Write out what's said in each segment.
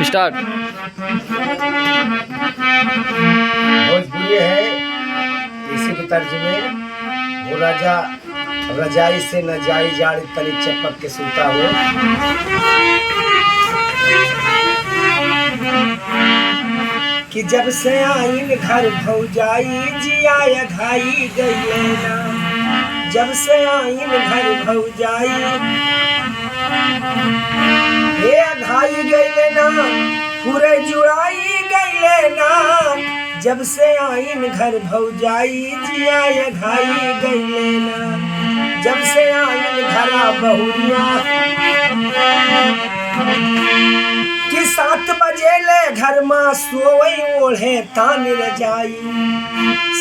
Start. Bhojpuri है इसी के तर्जुमे। वो राजा रजाई से न जाई जाड़ तनी चपक के सूता हो। कि जब से आइन घर भौजाई जिया घाई गई ना, जब से आइन घर भौजाई हे घाई गई ना, पूरे जुड़ाई गई ना, जब से आइन घर भौजाई जिया घाई गई ना, जब से आइन घरा बहुरिया। कि 7 बजे ले घर माँ सोवई ओढ़े तान रजाई,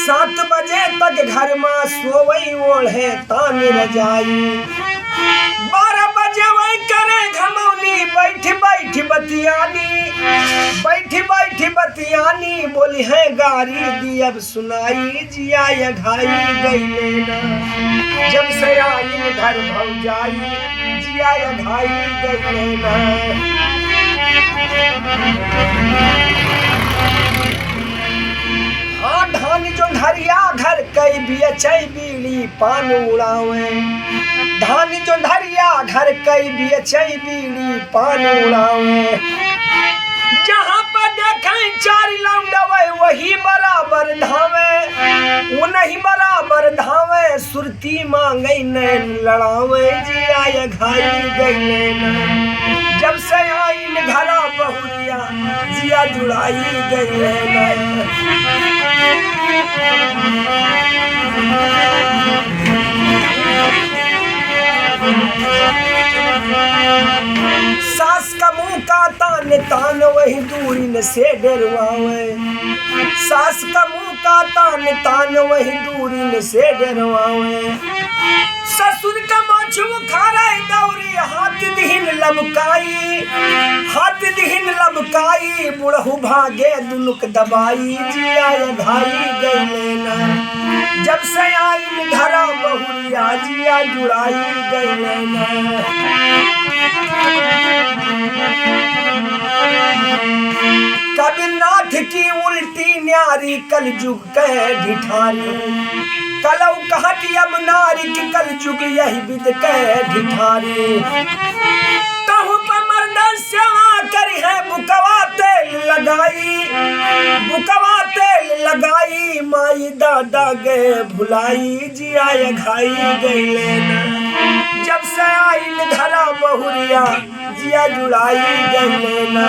7 बजे तक घर माँ सोवई ओढ़े तान रजाई, 12 बजे वही करे घमौनी बैठ बैठ बतियानी, बैठ बैठ बतियानी, बोली है गारी दी अब सुनाई जिया घाई गई लेना, जब से आई घर भौजाई जिया घाई गई लेना। हाँ धान जो धरिया घर कई बियचई बीड़ी पान उड़ावे, धान जो धरिया घर कई बियचई बीड़ी पान उड़ावे, जहाँ पर देखें 4 लौंडवे वही बराबर धावे, वो नहीं बराबर धावे, सुरती मांगई नैन लड़ावे जिया घाई गई लेना, जब से आइन घरा बहुरिया जिया जुड़ाई गई लेना। सास का मुंह का तान तान वही दूरी न से डरवावे, सास का मुंह का तान तान वही दूरी न से डरवावे, ससुर का माछू खारा दौरी हाथ दिहिन लबकाई, हाथ दिहिन लबकाई, बुढ़हु भागे दुनुक दबाई जिया घाई गई लेना, जब से आइन घरा बहुरिया जिया जुड़ाई गई लेना। कबीरनाथ की उल्टी न्यारी कल जुग के ढिठारी, कलौ कहती अब नारी की कल जुग यही विद के ढिठारी, तहु पर मर्द सेवा करी है बुकवा तेल लगाई, बुकवा तेल लगाई, माई दादा गए भुलाई जिया घाई गई लेना, जब से आइन घरा बहुरिया जिया जुड़ाई गई लेना।